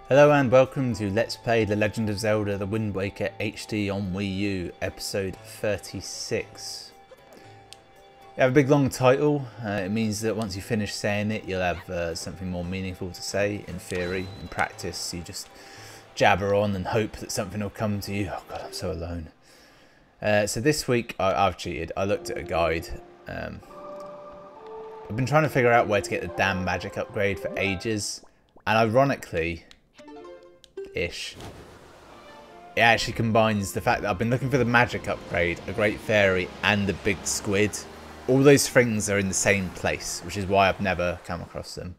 Hello and welcome to Let's Play The Legend of Zelda The Wind Waker HD on Wii U, episode 36. You have a big long title. It means that once you finish saying it, you'll have something more meaningful to say. In theory, in practice, you just jabber on and hope that something will come to you. Oh god, I'm so alone. So this week, I've cheated. I looked at a guide. I've been trying to figure out where to get the damn magic upgrade for ages. And ironically, it actually combines the fact that I've been looking for the magic upgrade, a great fairy, and the big squid. All those things are in the same place, which is why I've never come across them.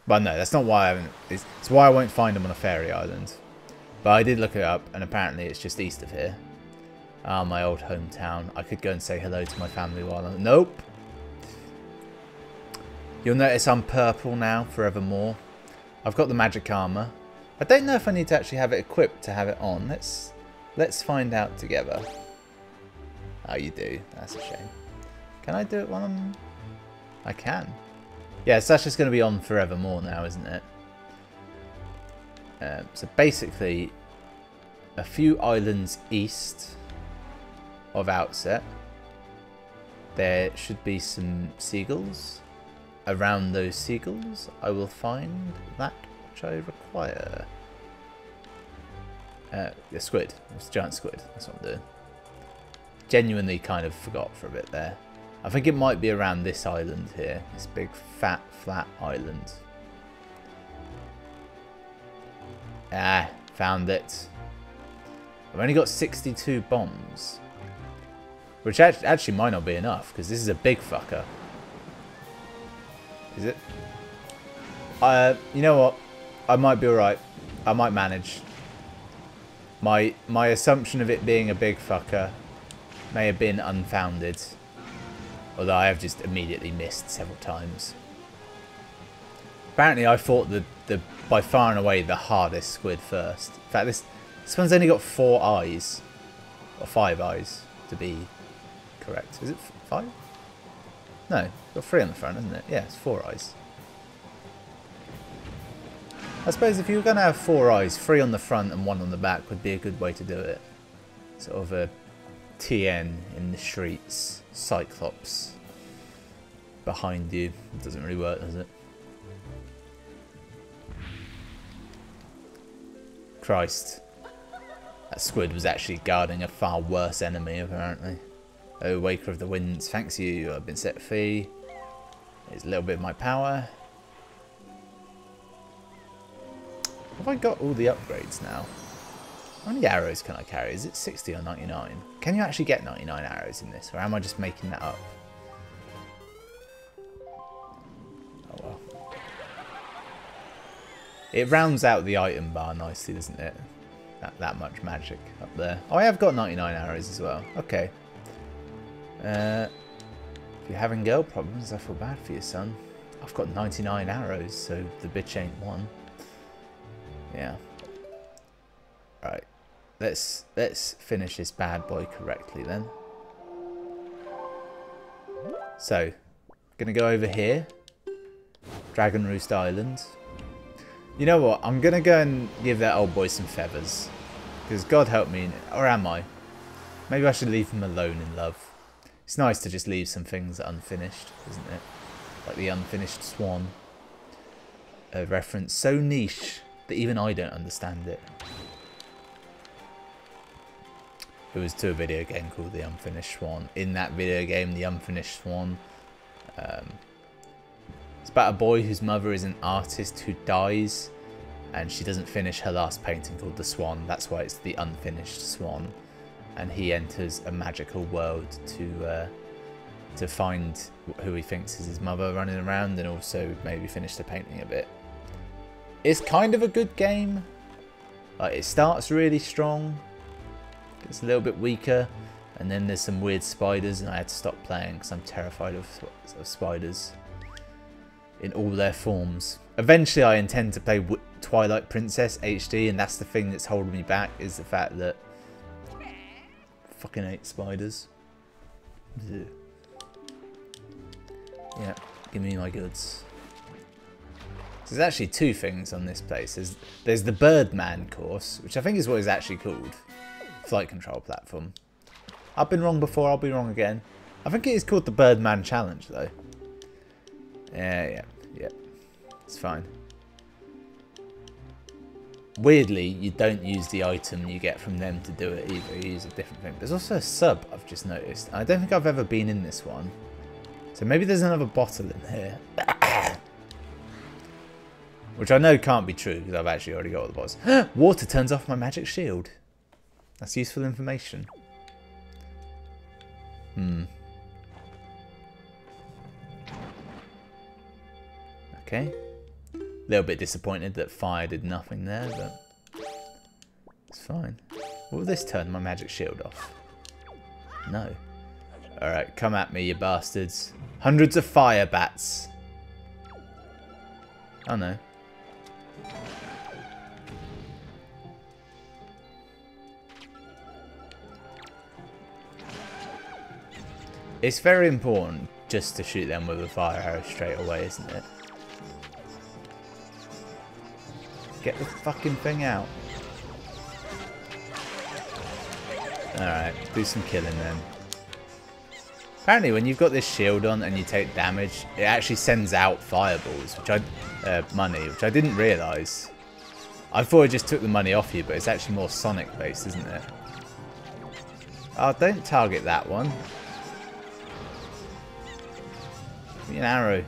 But no, that's not why I haven't. It's why I won't find them on a fairy island. But I did look it up, and apparently it's just east of here. Ah, my old hometown. I could go and say hello to my family while I'm... Nope! You'll notice I'm purple now, forevermore. I've got the magic armor. I don't know if I need to actually have it equipped to have it on. Let's find out together. Oh, you do. That's a shame. Can I do it while I'm... I can. Yeah, so that's just going to be on forevermore now, isn't it? So basically, a few islands east of Outset, there should be some seagulls. Around those seagulls, I will find that which I require. The squid. It's a giant squid. That's what I'm doing. Genuinely kind of forgot for a bit there. I think it might be around this island here. This big, fat, flat island. Ah, found it. I've only got 62 bombs. Which actually might not be enough, because this is a big fucker. Is it? You know what? I might be alright. I might manage. My assumption of it being a big fucker may have been unfounded. Although I have just immediately missed several times. Apparently I fought the by far and away the hardest squid first. In fact, this one's only got 4 eyes. Or 5 eyes, to be correct. Is it 5? No, it's got 3 on the front, isn't it? Yeah, it's 4 eyes. I suppose if you were going to have 4 eyes, 3 on the front and 1 on the back would be a good way to do it. Sort of a TN in the streets, Cyclops behind you. It doesn't really work, does it? Christ. That squid was actually guarding a far worse enemy, apparently. Oh, Waker of the Winds, thanks you. I've been set free. Here's a little bit of my power. Have I got all the upgrades now? How many arrows can I carry? Is it 60 or 99? Can you actually get 99 arrows in this? Or am I just making that up? Oh well. It rounds out the item bar nicely, doesn't it? That much magic up there. Oh, I have got 99 arrows as well. Okay. If you're having girl problems, I feel bad for you, son. I've got 99 arrows, so the bitch ain't one. Yeah. Right. Let's finish this bad boy correctly then. So, gonna go over here. Dragon Roost Island. You know what? I'm gonna go and give that old boy some feathers. Because God help me, or am I? Maybe I should leave him alone in love. It's nice to just leave some things unfinished, isn't it? Like the unfinished swan. A reference so niche that even I don't understand it. It was to a video game called The Unfinished Swan. In that video game, The Unfinished Swan, it's about a boy whose mother is an artist who dies, and she doesn't finish her last painting called The Swan. That's why it's The Unfinished Swan. And he enters a magical world to find who he thinks is his mother running around, and also maybe finish the painting a bit. It's kind of a good game. Like, it starts really strong, gets a little bit weaker, and then there's some weird spiders, and I had to stop playing because I'm terrified of spiders in all their forms. Eventually, I intend to play Twilight Princess HD, and that's the thing that's holding me back, is the fact that I fucking hate spiders. Yeah, give me my goods. There's actually two things on this place. There's the Birdman course, which I think is what it's actually called. Flight control platform. I've been wrong before, I'll be wrong again. I think it is called the Birdman Challenge, though. Yeah. It's fine. Weirdly, you don't use the item you get from them to do it either. You use a different thing. There's also a sub, I've just noticed. I don't think I've ever been in this one. So maybe there's another bottle in here. Which I know can't be true, because I've actually already got all the bottles. Water turns off my magic shield. That's useful information. Okay. A little bit disappointed that fire did nothing there, but it's fine. Will this turn my magic shield off? No. Alright, come at me, you bastards. Hundreds of fire bats. Oh no. It's very important just to shoot them with a fire arrow straight away, isn't it? Get the fucking thing out. Alright, do some killing then. Apparently when you've got this shield on and you take damage, it actually sends out fireballs, which money, which I didn't realise. I thought it just took the money off you, but it's actually more Sonic based, isn't it? Oh, don't target that one. Give me an arrow.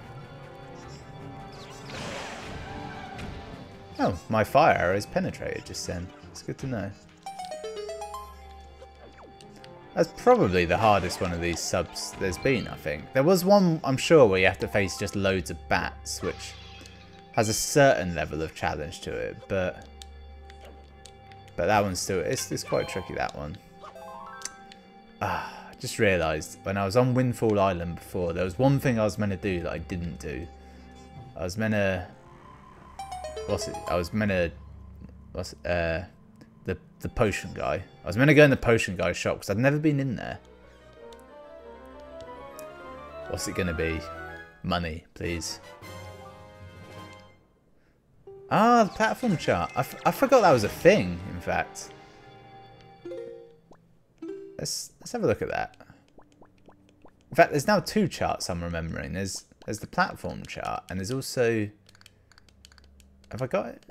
Oh, my fire arrow is penetrated just then. It's good to know. That's probably the hardest one of these subs there's been, I think. There was one, I'm sure, where you have to face just loads of bats, which has a certain level of challenge to it, but that one's still, it's quite tricky, that one. I just realised, when I was on Windfall Island before, there was one thing I was meant to do that I didn't do. I was meant to... the potion guy. I was meant to go in the potion guy's shop because I'd never been in there. What's it going to be? Money, please. Ah, the platform chart. I forgot that was a thing, in fact. Let's have a look at that. In fact, there's now two charts I'm remembering. There's the platform chart, and there's also... Have I got it?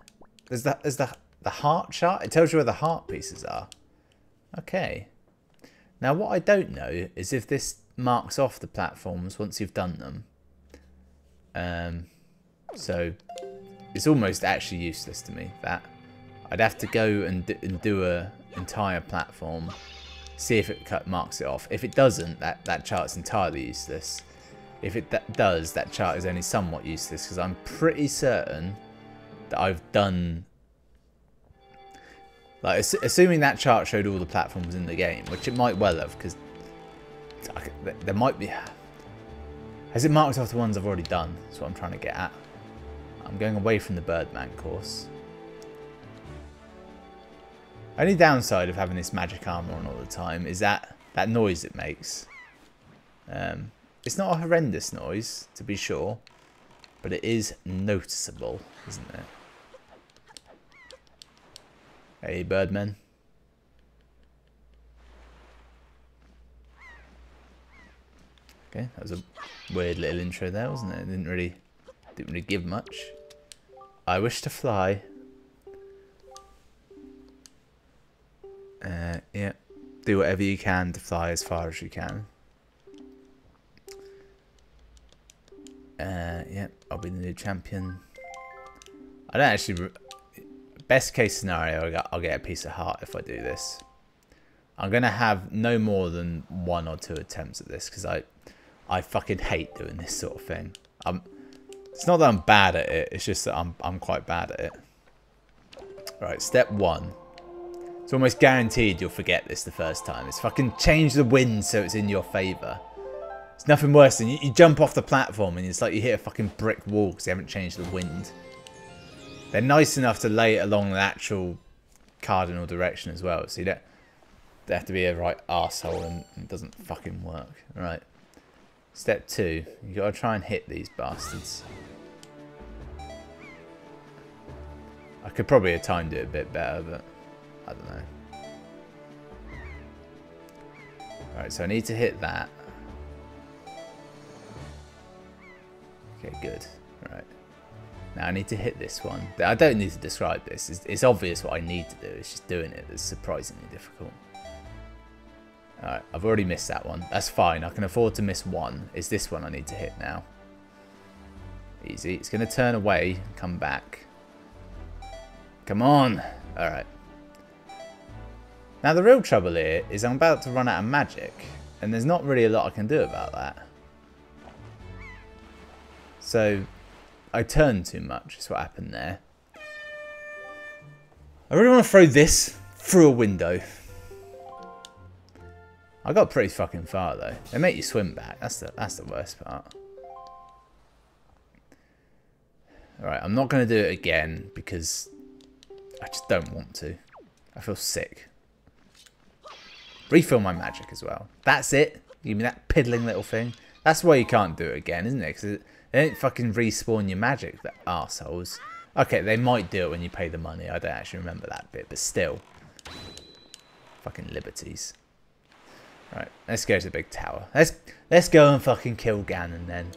There's the heart chart. It tells you where the heart pieces are. Okay. Now, what I don't know is if this marks off the platforms once you've done them. So it's almost actually useless to me, that. I'd have to go and do a entire platform, see if it marks it off. If it doesn't, that chart's entirely useless. If it does, that chart is only somewhat useless, because I'm pretty certain that I've done... Like, assuming that chart showed all the platforms in the game, which it might well have, because there might be... Has it marked off the ones I've already done? That's what I'm trying to get at. I'm going away from the Birdman course. Only downside of having this magic armor on all the time is that noise it makes. It's not a horrendous noise, to be sure, but it is noticeable, isn't it? Hey, Birdman. Okay, that was a weird little intro there, wasn't it? It didn't really give much. I wish to fly. Yeah. Do whatever you can to fly as far as you can. Yeah, I'll be the new champion. I don't actually... Best case scenario, I'll get a piece of heart if I do this. I'm going to have no more than 1 or 2 attempts at this, because I fucking hate doing this sort of thing. It's not that I'm bad at it, it's just that I'm quite bad at it. Right, step 1. It's almost guaranteed you'll forget this the first time. It's fucking change the wind so it's in your favour. It's nothing worse than you jump off the platform and it's like you hit a fucking brick wall because they haven't changed the wind. They're nice enough to lay it along the actual cardinal direction as well, so you don't have to be a right arsehole and it doesn't fucking work. Right. Step 2. You gotta try and hit these bastards. I could probably have timed it a bit better, but I don't know. Alright, so I need to hit that. Okay, good. Alright. Now I need to hit this one. I don't need to describe this. It's obvious what I need to do. It's just doing it that's surprisingly difficult. Alright, I've already missed that one. That's fine. I can afford to miss one. It's this one I need to hit now. Easy. It's going to turn away and come back. Come on. Alright. Now the real trouble here is I'm about to run out of magic. And there's not really a lot I can do about that. So I turned too much. Is what happened there. I really want to throw this through a window. I got pretty fucking far though. They make you swim back. That's the worst part. Alright, I'm not going to do it again because I just don't want to. I feel sick. Refill my magic as well. That's it. You mean that piddling little thing? That's why you can't do it again, isn't it? Because they don't fucking respawn your magic, the arseholes. Okay, they might do it when you pay the money. I don't actually remember that bit, but still. Fucking liberties. Right, let's go to the big tower. Let's go and fucking kill Ganon then.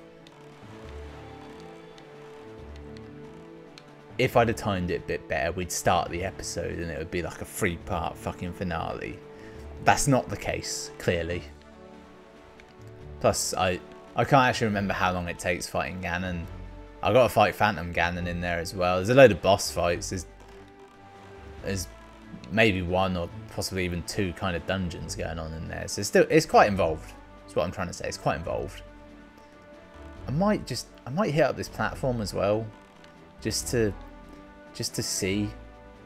If I'd have timed it a bit better, we'd start the episode and it would be like a 3-part fucking finale. That's not the case, clearly. Plus, I can't actually remember how long it takes fighting Ganon. I've got to fight Phantom Ganon in there as well. There's a load of boss fights. There's maybe 1 or possibly even 2 kind of dungeons going on in there. So it's quite involved. That's what I'm trying to say. It's quite involved. I might hit up this platform as well, just to see.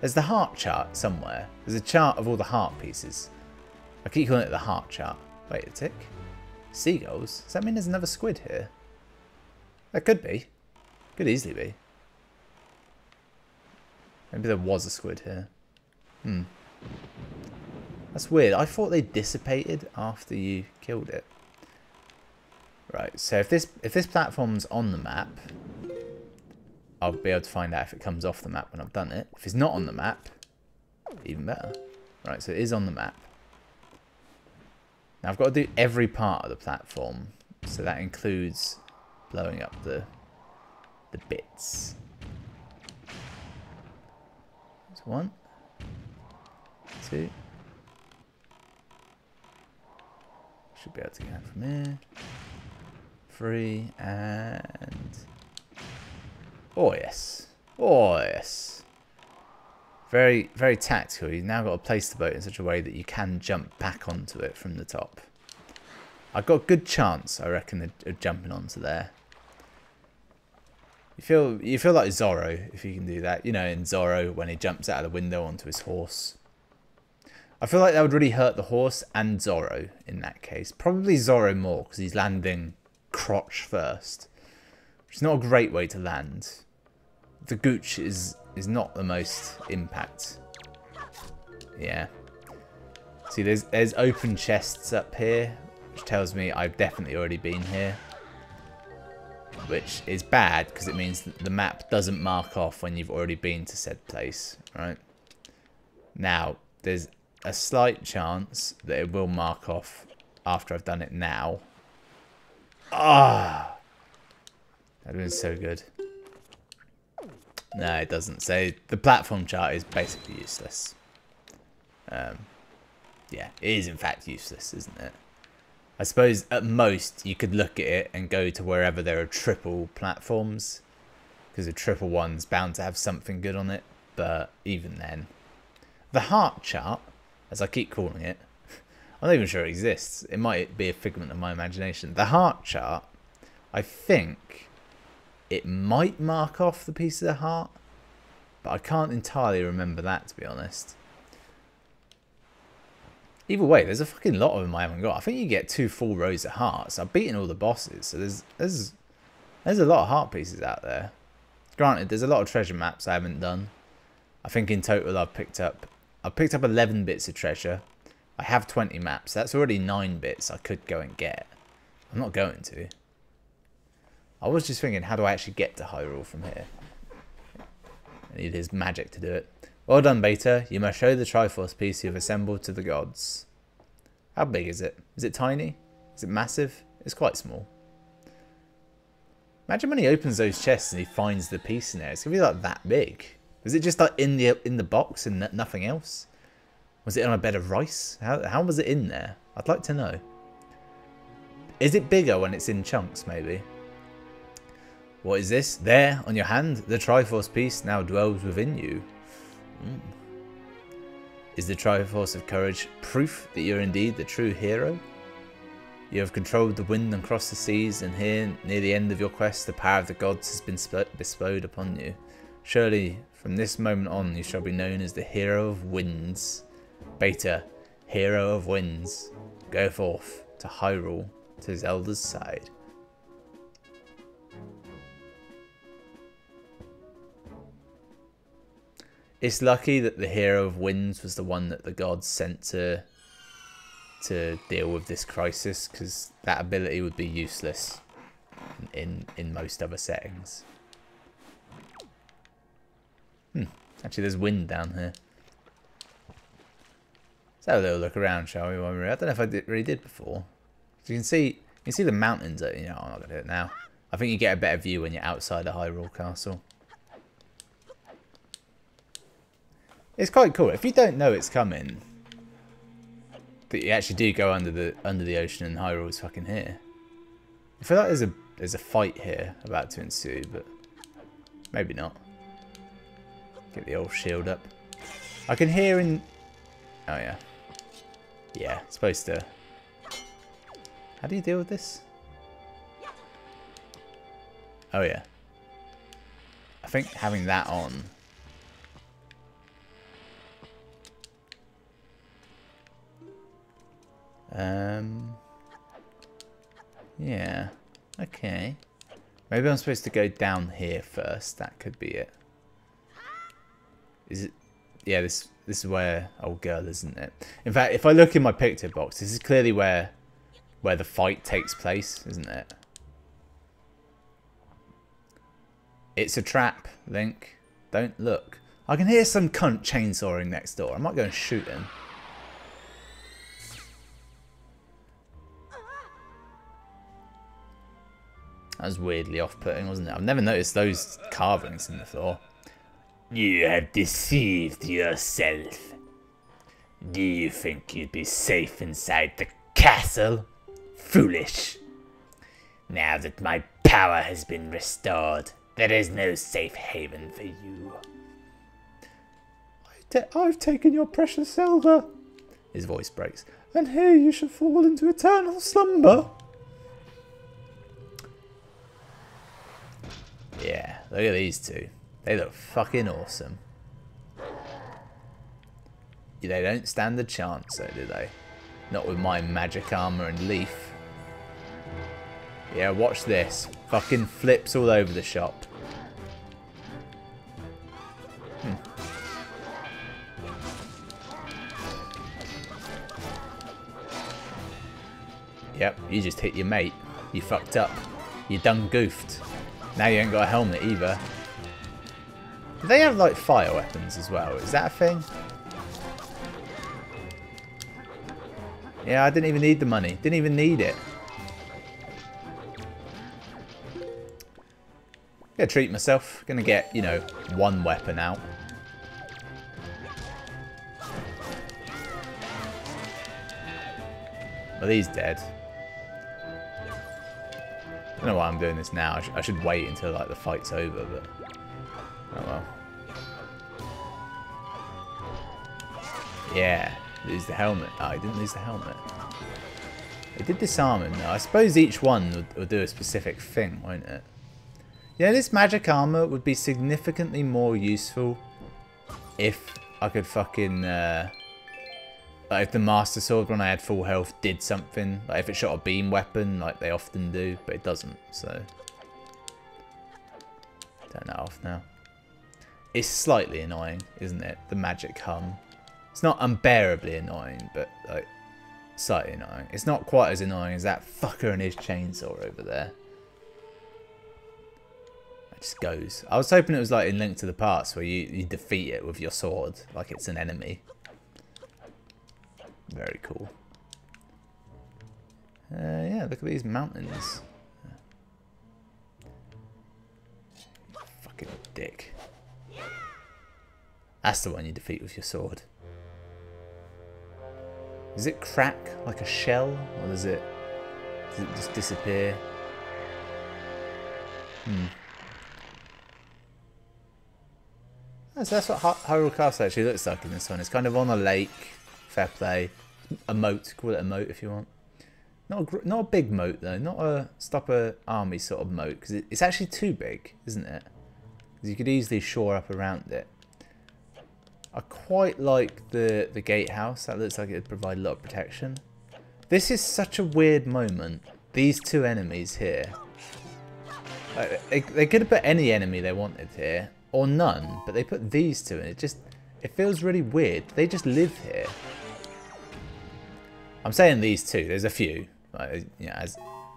There's the heart chart somewhere. There's a chart of all the heart pieces. I keep calling it the heart chart. Wait a tick. Seagulls? Does that mean there's another squid here? That could be. Could easily be. Maybe there was a squid here. That's weird. I thought they dissipated after you killed it. Right, so if this platform's on the map, I'll be able to find out if it comes off the map when I've done it. If it's not on the map, even better. Right, so it is on the map. Now I've got to do every part of the platform. So that includes blowing up the bits. That's 1, 2. Should be able to get from here. 3 and... Oh yes. Oh yes. Very, very tactical. You've now got to place the boat in such a way that you can jump back onto it from the top. I've got a good chance, I reckon, of jumping onto there. You feel like Zorro if you can do that. You know, in Zorro when he jumps out of the window onto his horse. I feel like that would really hurt the horse and Zorro in that case. Probably Zorro more because he's landing crotch first. Which is not a great way to land. The gooch is not the most impact. Yeah. See, there's open chests up here, which tells me I've definitely already been here. Which is bad because it means that the map doesn't mark off when you've already been to said place, right? Now, there's a slight chance that it will mark off after I've done it now. Ah! That would have been so good. No, it doesn't. So the platform chart is basically useless. Yeah, it is in fact useless, isn't it? I suppose at most you could look at it and go to wherever there are triple platforms. Because a triple one's bound to have something good on it. But even then. The heart chart, as I keep calling it, I'm not even sure it exists. It might be a figment of my imagination. The heart chart, I think... it might mark off the piece of the heart, but I can't entirely remember that, to be honest. Either way, there's a fucking lot of them I haven't got. I think you get 2 full rows of hearts. I've beaten all the bosses, so there's a lot of heart pieces out there. Granted, there's a lot of treasure maps I haven't done. I think in total I've picked up 11 bits of treasure. I have 20 maps. That's already 9 bits I could go and get. I'm not going to. I was just thinking, how do I actually get to Hyrule from here? I need his magic to do it. Well done, Beta. You must show the Triforce piece you have assembled to the gods. How big is it? Is it tiny? Is it massive? It's quite small. Imagine when he opens those chests and he finds the piece in there. It's going to be like that big. Was it just like in the box and nothing else? Was it on a bed of rice? How was it in there? I'd like to know. Is it bigger when it's in chunks, maybe? What is this? There, on your hand, the Triforce piece now dwells within you. Is the Triforce of Courage proof that you're indeed the true hero? You have controlled the wind and crossed the seas, and here, near the end of your quest, the power of the gods has been bestowed upon you. Surely, from this moment on, you shall be known as the Hero of Winds. Beta, Hero of Winds, go forth to Hyrule, to Zelda's side. It's lucky that the Hero of Winds was the one that the gods sent to deal with this crisis, because that ability would be useless in most other settings. Actually, there's wind down here. Let's have a little look around, shall we? I don't know if I really did before. So you can see the mountains. You know, I'm not gonna do it now. I think you get a better view when you're outside of Hyrule Castle. It's quite cool. If you don't know it's coming, that you actually do go under the ocean and Hyrule's fucking here. I feel like there's a fight here about to ensue, but maybe not. Get the old shield up. I can hear in... Oh yeah. Yeah, it's supposed to... How do you deal with this? Oh yeah. I think having that on... Yeah. Okay. Maybe I'm supposed to go down here first. That could be it. Is it? Yeah, this is where old girl, isn't it? In fact, if I look in my picture box, this is clearly where the fight takes place, isn't it? It's a trap, Link. Don't look. I can hear some cunt chainsawing next door. I might go and shoot him. That was weirdly off-putting, wasn't it? I've never noticed those carvings in the floor. You have deceived yourself. Do you think you'd be safe inside the castle? Foolish. Now that my power has been restored, there is no safe haven for you. I've taken your precious Zelda. His voice breaks. And here you should fall into eternal slumber. Yeah, look at these two. They look fucking awesome. They don't stand a chance though, do they? Not with my magic armor and leaf. Yeah, watch this. Fucking flips all over the shop. Yep, you just hit your mate. You fucked up. You done goofed. Now you ain't got a helmet either. Do they have like fire weapons as well? Is that a thing? Yeah, I didn't even need the money. Didn't even need it. Gonna treat myself. Gonna get, you know, one weapon out. Well, he's dead. I don't know why I'm doing this now. I should wait until like the fight's over, but oh well. Yeah, lose the helmet. Oh, he didn't lose the helmet. It did disarm him though. I suppose each one would do a specific thing, won't it? Yeah, this magic armor would be significantly more useful if I could fucking like if the Master Sword when I had full health did something. Like if it shot a beam weapon like they often do, but it doesn't, so turn that off now. It's slightly annoying, isn't it? The magic hum. It's not unbearably annoying, but like slightly annoying. It's not quite as annoying as that fucker and his chainsaw over there. just goes. I was hoping it was like in Link to the Past where you defeat it with your sword, like it's an enemy. Very cool. Yeah, look at these mountains. Fucking dick. That's the one you defeat with your sword. Does it crack like a shell, or does it just disappear? So that's what Hyrule Castle actually looks like in this one. It's kind of on a lake. Fair play. A moat. Call it a moat if you want. Not a big moat though. Not a stop a army sort of moat, because it's actually too big, isn't it? Because you could easily shore up around it. I quite like the gatehouse. That looks like it would provide a lot of protection. This is such a weird moment. These two enemies here. They could have put any enemy they wanted here, or none, but they put these two, and it feels really weird. They just live here. I'm saying these two. There's a few. Like, you know,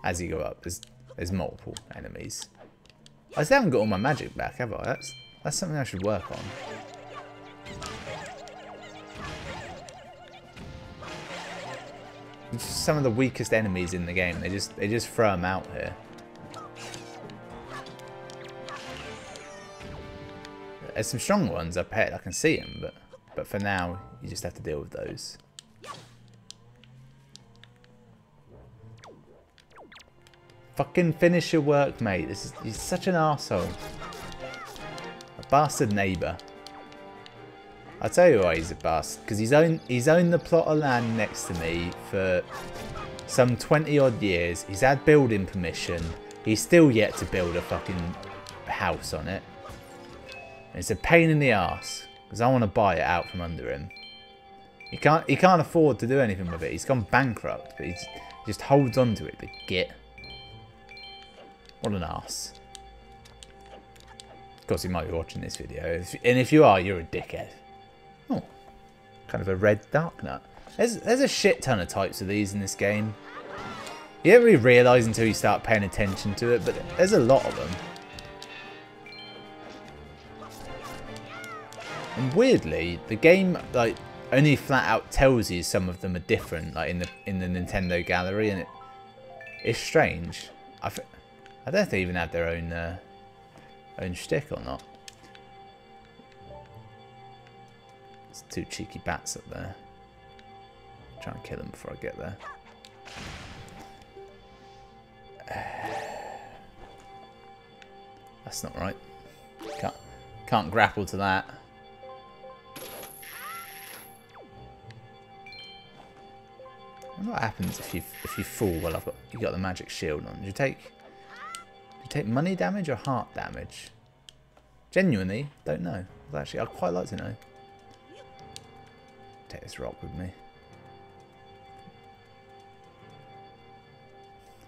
as you go up, there's multiple enemies. I still haven't got all my magic back, have I? That's something I should work on. It's just some of the weakest enemies in the game. They just throw them out here. There's some strong ones up ahead. I can see them, but for now, you just have to deal with those. Fucking finish your work, mate. He's such an arsehole. A bastard neighbour. I'll tell you why he's a bastard. Because he's owned the plot of land next to me for some 20 odd years. He's had building permission. He's still yet to build a fucking house on it. And it's a pain in the arse. Because I want to buy it out from under him. He can't afford to do anything with it. He's gone bankrupt. But he just holds on to it. The git. What an arse. Of course, he might be watching this video. And if you are, you're a dickhead. Oh, kind of a red dark nut. There's a shit ton of types of these in this game. You don't really realise until you start paying attention to it, but there's a lot of them. And weirdly, the game like only flat out tells you some of them are different, like in the Nintendo gallery, and it's strange. I don't know if they even have their own shtick or not. There's two cheeky bats up there. Try and kill them before I get there. That's not right. Can't grapple to that. I wonder what happens if you fall while you got the magic shield on. Do you take money damage or heart damage? Genuinely, don't know. Actually, I'd quite like to know. Take this rock with me.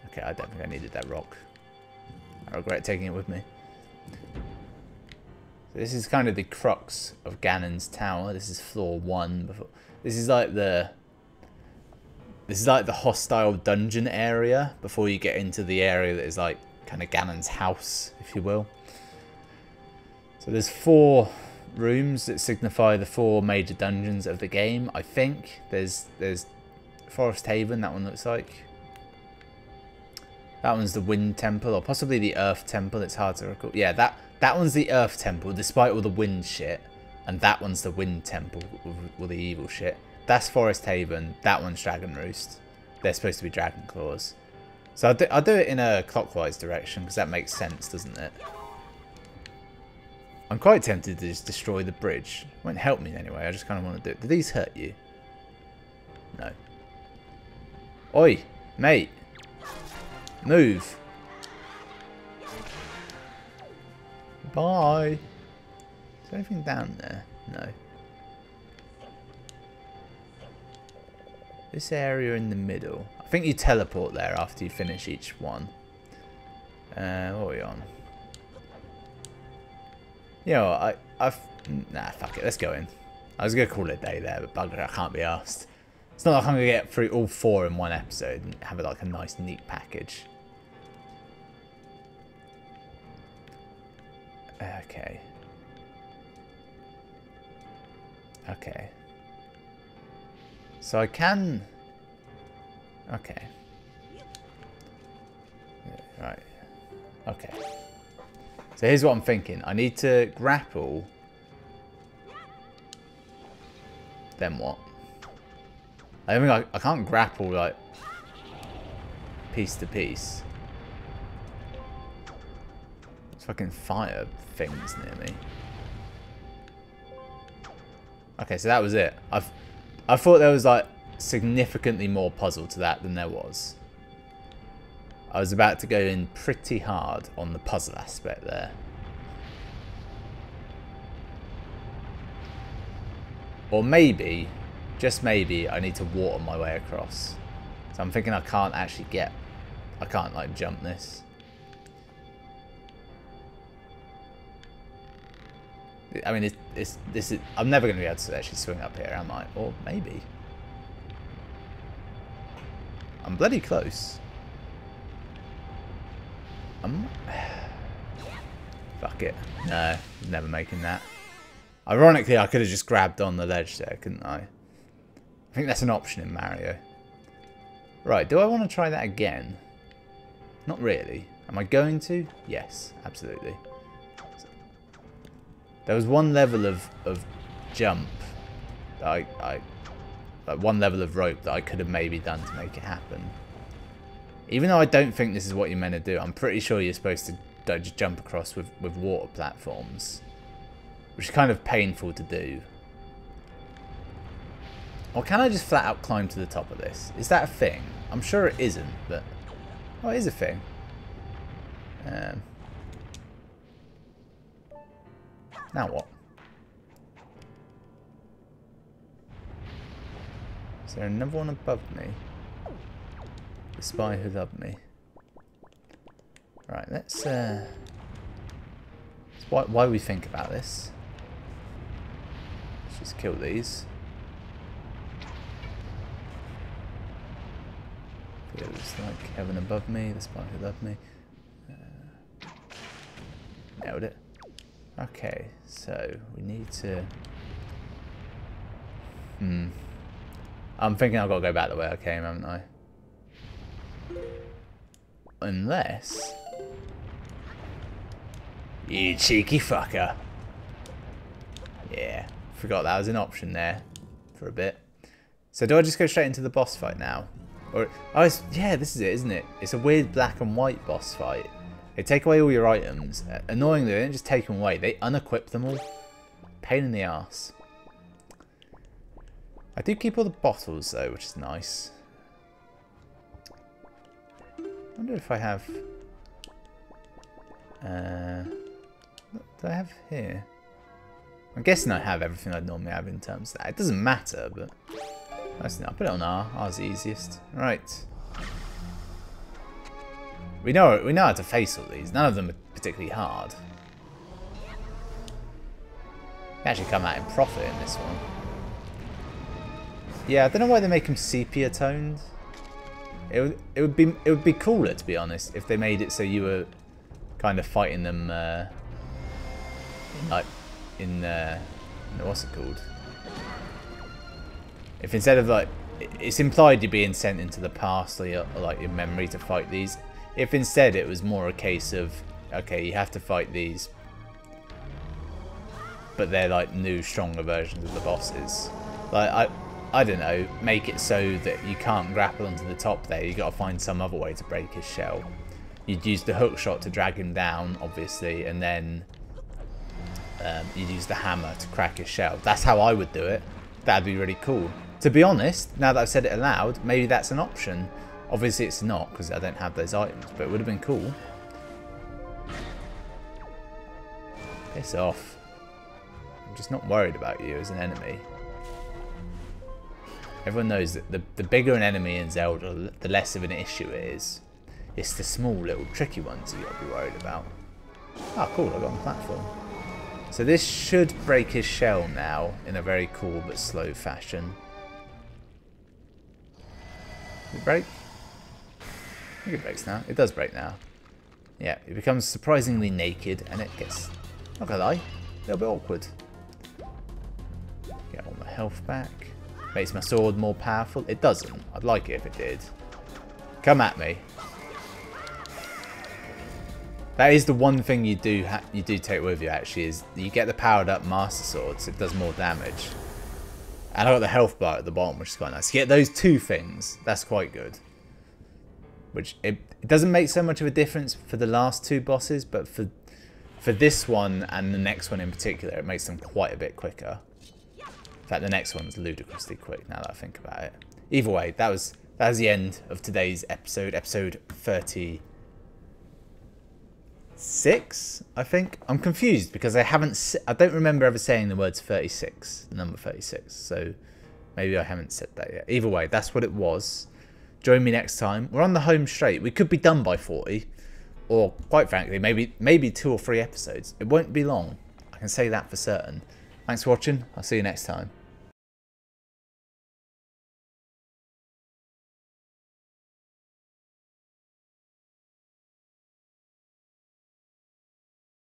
Okay, I don't think I needed that rock. I regret taking it with me. So this is kind of the crux of Ganon's tower. This is floor 1. This is like the hostile dungeon area before you get into the area that is like kind of Ganon's house, if you will. So there's 4 rooms that signify the 4 major dungeons of the game. I think there's Forest Haven. That one looks like. That one's the Wind Temple, or possibly the Earth Temple. It's hard to recall. Yeah, that one's the Earth Temple, despite all the wind shit. And that one's the Wind Temple with the evil shit. That's Forest Haven. That one's Dragon Roost. They're supposed to be Dragon Claws. So I'll do it in a clockwise direction, because that makes sense, doesn't it? I'm quite tempted to just destroy the bridge. It won't help me anyway. I just kind of want to do it. Do these hurt you? No. Oi, mate. Move. Bye. Is there anything down there? No. This area in the middle. I think you teleport there after you finish each one. What are we on? You know, nah, fuck it. Let's go in. I was going to call it a day there, but bugger, I can't be asked. It's not like I'm going to get through all 4 in one episode and have it like a nice, neat package. Okay. Okay. So I can... Okay. Right. Okay. So here's what I'm thinking. I need to grapple. Then what? I don't think I can't grapple like piece to piece. There's fucking fire things near me. Okay, so that was it. I thought there was like significantly more puzzle to that than there was. I was about to go in pretty hard on the puzzle aspect there. Or maybe, just maybe, I need to water my way across. So I'm thinking I can't actually I can't like jump this. I mean, this is, I'm never going to be able to actually swing up here, am I? Or maybe. I'm bloody close. Fuck it. No, never making that. Ironically, I could have just grabbed on the ledge there, couldn't I? I think that's an option in Mario. Right, do I want to try that again? Not really. Am I going to? Yes, absolutely. There was one level of jump that like one level of rope that I could have maybe done to make it happen. Even though I don't think this is what you're meant to do, I'm pretty sure you're supposed to just jump across with water platforms. Which is kind of painful to do. Or can I just flat out climb to the top of this? Is that a thing? I'm sure it isn't, but... Oh, it is a thing. Now what? Is there another one above me? The spy who loved me. Right, let's why we think about this. Let's just kill these. Feels like heaven above me, the spy who loved me. Nailed it. Okay, so we need to... I'm thinking I've got to go back the way I came, haven't I? Unless... You cheeky fucker. Yeah, forgot that was an option there for a bit. So do I just go straight into the boss fight now? Or, oh, yeah, this is it, isn't it? It's a weird black and white boss fight. They take away all your items. Annoyingly, they don't just take them away. They unequip them all. Pain in the arse. I do keep all the bottles, though, which is nice. I wonder if I have... what do I have here? I'm guessing I have everything I'd normally have in terms of that. It doesn't matter, but... I'll put it on R. R's the easiest. Right. We know how to face all these. None of them are particularly hard. We actually come out in profit in this one. Yeah, I don't know why they make them sepia toned. It would be cooler, to be honest, if they made it so you were kind of fighting them in what's it called? If instead of like, it's implied you're being sent into the past or your memory to fight these. If instead it was more a case of, okay, you have to fight these, but they're like new, stronger versions of the bosses. Like, I don't know, make it so that you can't grapple onto the top there. You got to find some other way to break his shell. You'd use the hook shot to drag him down, obviously, and then you'd use the hammer to crack his shell. That's how I would do it. That'd be really cool. To be honest, now that I've said it aloud, maybe that's an option. Obviously it's not, because I don't have those items, but it would have been cool. Piss off. I'm just not worried about you as an enemy. Everyone knows that the bigger an enemy in Zelda, the less of an issue it is. It's the small little tricky ones you got to be worried about. Oh cool, I got on the platform. So this should break his shell now in a very cool but slow fashion. Did it break? I think it breaks now. It does break now. Yeah, it becomes surprisingly naked and it gets Not gonna lie, a little bit awkward. Get all my health back. Makes my sword more powerful. It doesn't. I'd like it if it did. Come at me. That is the one thing you do take with you, actually, is you get the powered up Master Sword, so it does more damage. And I got the health bar at the bottom, which is quite nice. You get those two things, that's quite good. Which, it doesn't make so much of a difference for the last two bosses, but for this one and the next one in particular, it makes them quite a bit quicker. In fact, the next one's ludicrously quick, now that I think about it. Either way, that was the end of today's episode, episode 36, I think. I'm confused because I don't remember ever saying the words 36, the number 36, so maybe I haven't said that yet. Either way, that's what it was. Join me next time. We're on the home straight. We could be done by 40, or quite frankly, maybe 2 or 3 episodes. It won't be long. I can say that for certain. Thanks for watching. I'll see you next time.